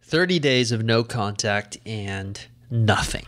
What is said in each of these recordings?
30 days of no contact and nothing.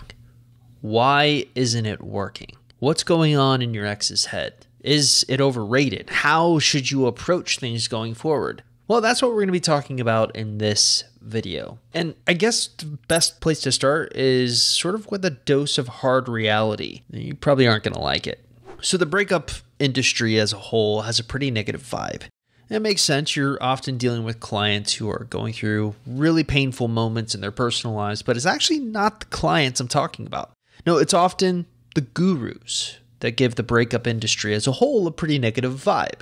Why isn't it working? What's going on in your ex's head? Is it overrated? How should you approach things going forward? Well, that's what we're going to be talking about in this video. And I guess the best place to start is sort of with a dose of hard reality. You probably aren't going to like it. So the breakup industry as a whole has a pretty negative vibe. It makes sense. You're often dealing with clients who are going through really painful moments in their personal lives, but it's actually not the clients I'm talking about. No, it's often the gurus that give the breakup industry as a whole a pretty negative vibe.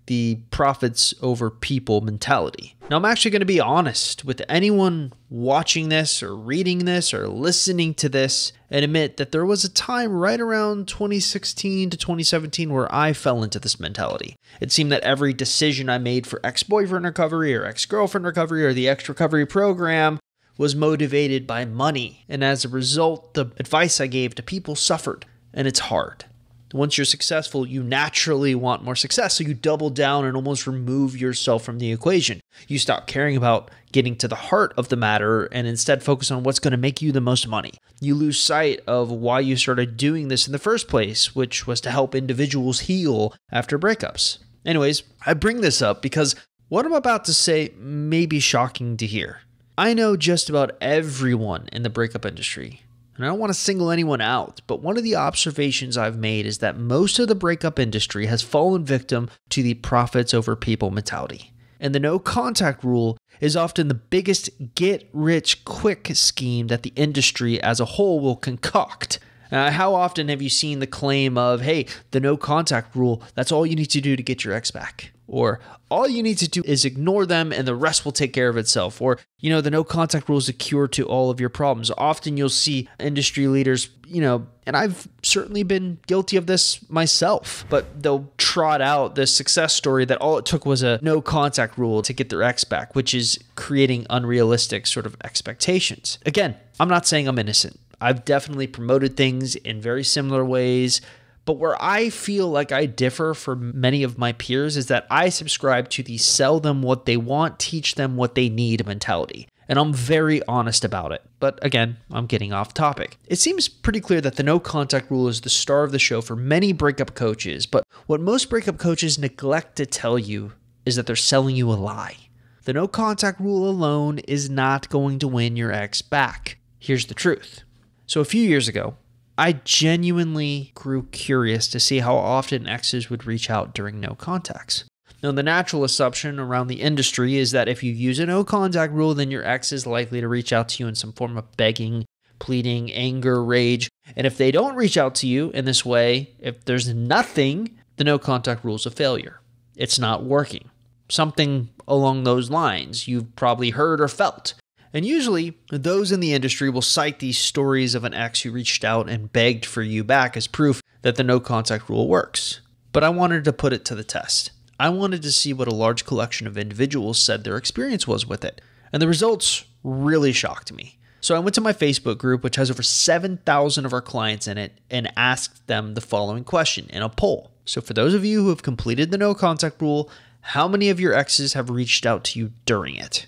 The profits over people mentality. Now, I'm actually going to be honest with anyone watching this or reading this or listening to this and admit that there was a time right around 2016 to 2017 where I fell into this mentality. It seemed that every decision I made for ex-boyfriend recovery or ex-girlfriend recovery or the ex-recovery program was motivated by money. And as a result, the advice I gave to people suffered. And it's hard. Once you're successful, you naturally want more success, so you double down and almost remove yourself from the equation. You stop caring about getting to the heart of the matter and instead focus on what's going to make you the most money. You lose sight of why you started doing this in the first place, which was to help individuals heal after breakups. Anyways, I bring this up because what I'm about to say may be shocking to hear. I know just about everyone in the breakup industry. And I don't want to single anyone out, but one of the observations I've made is that most of the breakup industry has fallen victim to the profits over people mentality. And the no contact rule is often the biggest get-rich-quick scheme that the industry as a whole will concoct. How often have you seen the claim of, hey, the no contact rule, that's all you need to do to get your ex back? Or all you need to do is ignore them and the rest will take care of itself. Or, the no contact rule is a cure to all of your problems. Often you'll see industry leaders, and I've certainly been guilty of this myself, but they'll trot out this success story that all it took was a no contact rule to get their ex back, which is creating unrealistic sort of expectations. Again, I'm not saying I'm innocent. I've definitely promoted things in very similar ways. But where I feel like I differ from many of my peers is that I subscribe to the sell them what they want, teach them what they need mentality. And I'm very honest about it. But again, I'm getting off topic. It seems pretty clear that the no contact rule is the star of the show for many breakup coaches. But what most breakup coaches neglect to tell you is that they're selling you a lie. The no contact rule alone is not going to win your ex back. Here's the truth. So a few years ago, I genuinely grew curious to see how often exes would reach out during no contacts. Now, the natural assumption around the industry is that if you use a no contact rule, then your ex is likely to reach out to you in some form of begging, pleading, anger, rage. And if they don't reach out to you in this way, if there's nothing, the no contact rule is a failure. It's not working. Something along those lines you've probably heard or felt. And usually, those in the industry will cite these stories of an ex who reached out and begged for you back as proof that the no contact rule works. But I wanted to put it to the test. I wanted to see what a large collection of individuals said their experience was with it. And the results really shocked me. So I went to my Facebook group, which has over 7,000 of our clients in it, and asked them the following question in a poll. So for those of you who have completed the no contact rule, how many of your exes have reached out to you during it?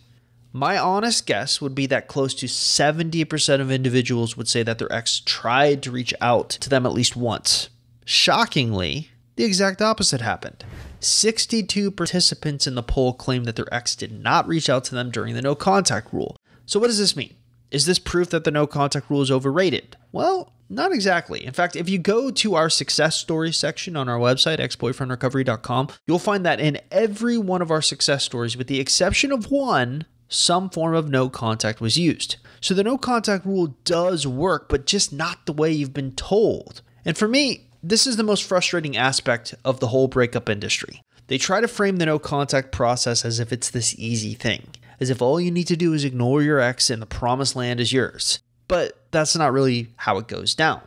My honest guess would be that close to 70% of individuals would say that their ex tried to reach out to them at least once. Shockingly, the exact opposite happened. 62 participants in the poll claimed that their ex did not reach out to them during the no contact rule. So what does this mean? Is this proof that the no contact rule is overrated? Well, not exactly. In fact, if you go to our success stories section on our website, exboyfriendrecovery.com, you'll find that in every one of our success stories, with the exception of one, some form of no contact was used. So the no contact rule does work, but just not the way you've been told. And for me, this is the most frustrating aspect of the whole breakup industry. They try to frame the no contact process as if it's this easy thing, as if all you need to do is ignore your ex and the promised land is yours. But that's not really how it goes down.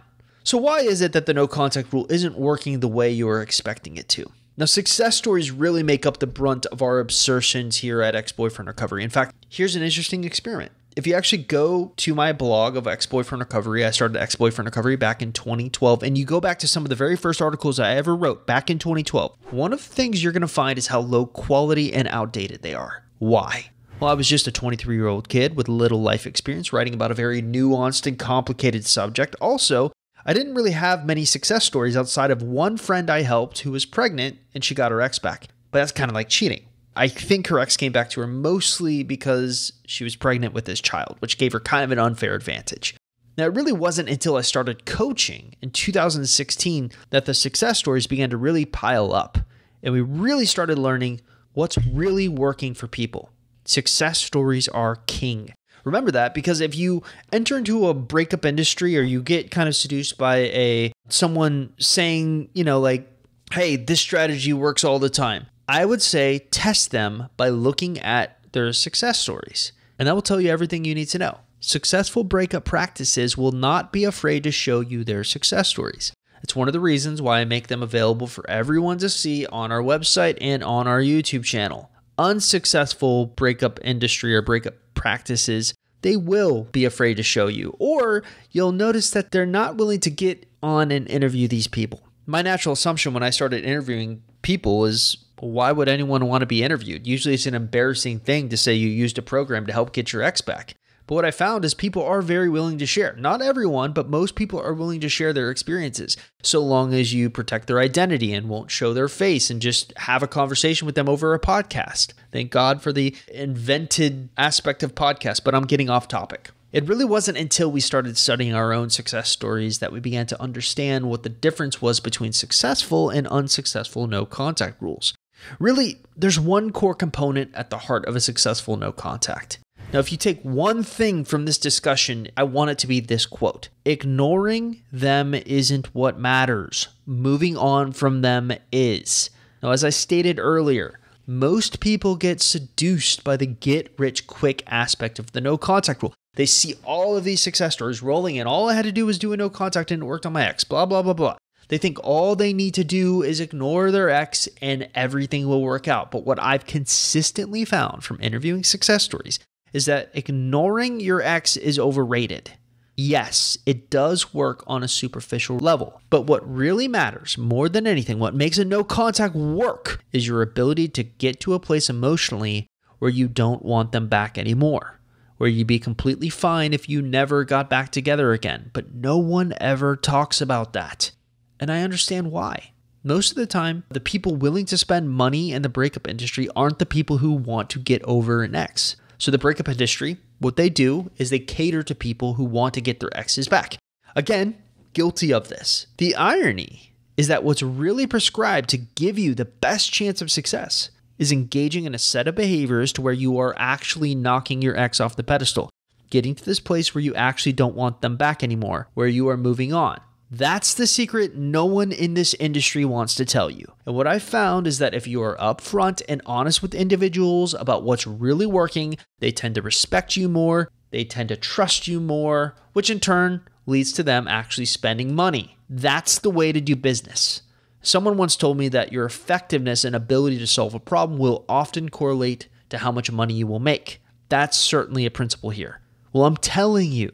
So why is it that the no contact rule isn't working the way you are expecting it to? Now, success stories really make up the brunt of our assertions here at Ex-Boyfriend Recovery. In fact, here's an interesting experiment. If you actually go to my blog of Ex-Boyfriend Recovery, I started Ex-Boyfriend Recovery back in 2012, and you go back to some of the very first articles I ever wrote back in 2012, one of the things you're going to find is how low quality and outdated they are. Why? Well, I was just a 23-year-old kid with little life experience writing about a very nuanced and complicated subject. Also, I didn't really have many success stories outside of one friend I helped who was pregnant and she got her ex back. But that's kind of like cheating. I think her ex came back to her mostly because she was pregnant with this child, which gave her kind of an unfair advantage. Now, it really wasn't until I started coaching in 2016 that the success stories began to really pile up, and we really started learning what's really working for people. Success stories are king. Remember that, because if you enter into a breakup industry or you get kind of seduced by someone saying, like, hey, this strategy works all the time, I would say test them by looking at their success stories, and that will tell you everything you need to know. Successful breakup practices will not be afraid to show you their success stories. It's one of the reasons why I make them available for everyone to see on our website and on our YouTube channel. Unsuccessful breakup industry or breakup practices, they will be afraid to show you, or you'll notice that they're not willing to get on and interview these people. My natural assumption when I started interviewing people is, why would anyone want to be interviewed? Usually it's an embarrassing thing to say you used a program to help get your ex back. But what I found is people are very willing to share. Not everyone, but most people are willing to share their experiences, so long as you protect their identity and won't show their face and just have a conversation with them over a podcast. Thank God for the invented aspect of podcasts, but I'm getting off topic. It really wasn't until we started studying our own success stories that we began to understand what the difference was between successful and unsuccessful no contact rules. Really, there's one core component at the heart of a successful no contact. Now, if you take one thing from this discussion, I want it to be this quote: ignoring them isn't what matters. Moving on from them is. Now, as I stated earlier, most people get seduced by the get-rich-quick aspect of the no contact rule. They see all of these success stories rolling in. All I had to do was do a no contact and it worked on my ex, blah, blah, blah, blah. They think all they need to do is ignore their ex and everything will work out. But what I've consistently found from interviewing success stories is that ignoring your ex is overrated. Yes, it does work on a superficial level, but what really matters more than anything, what makes a no contact work, is your ability to get to a place emotionally where you don't want them back anymore, where you'd be completely fine if you never got back together again, but no one ever talks about that. And I understand why. Most of the time, the people willing to spend money in the breakup industry aren't the people who want to get over an ex. So the breakup industry, what they do is they cater to people who want to get their exes back. Again, guilty of this. The irony is that what's really prescribed to give you the best chance of success is engaging in a set of behaviors to where you are actually knocking your ex off the pedestal, getting to this place where you actually don't want them back anymore, where you are moving on. That's the secret no one in this industry wants to tell you. And what I found is that if you are upfront and honest with individuals about what's really working, they tend to respect you more, they tend to trust you more, which in turn leads to them actually spending money. That's the way to do business. Someone once told me that your effectiveness and ability to solve a problem will often correlate to how much money you will make. That's certainly a principle here. Well, I'm telling you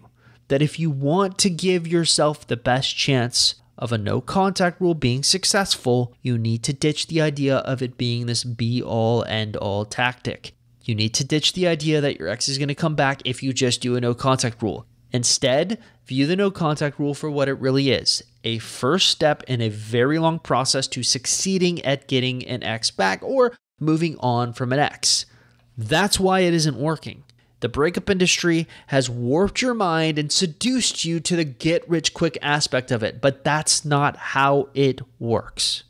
that if you want to give yourself the best chance of a no contact rule being successful, you need to ditch the idea of it being this be-all, end-all tactic. You need to ditch the idea that your ex is going to come back if you just do a no contact rule. Instead, view the no contact rule for what it really is: a first step in a very long process to succeeding at getting an ex back or moving on from an ex. That's why it isn't working. The breakup industry has warped your mind and seduced you to the get-rich-quick aspect of it, but that's not how it works.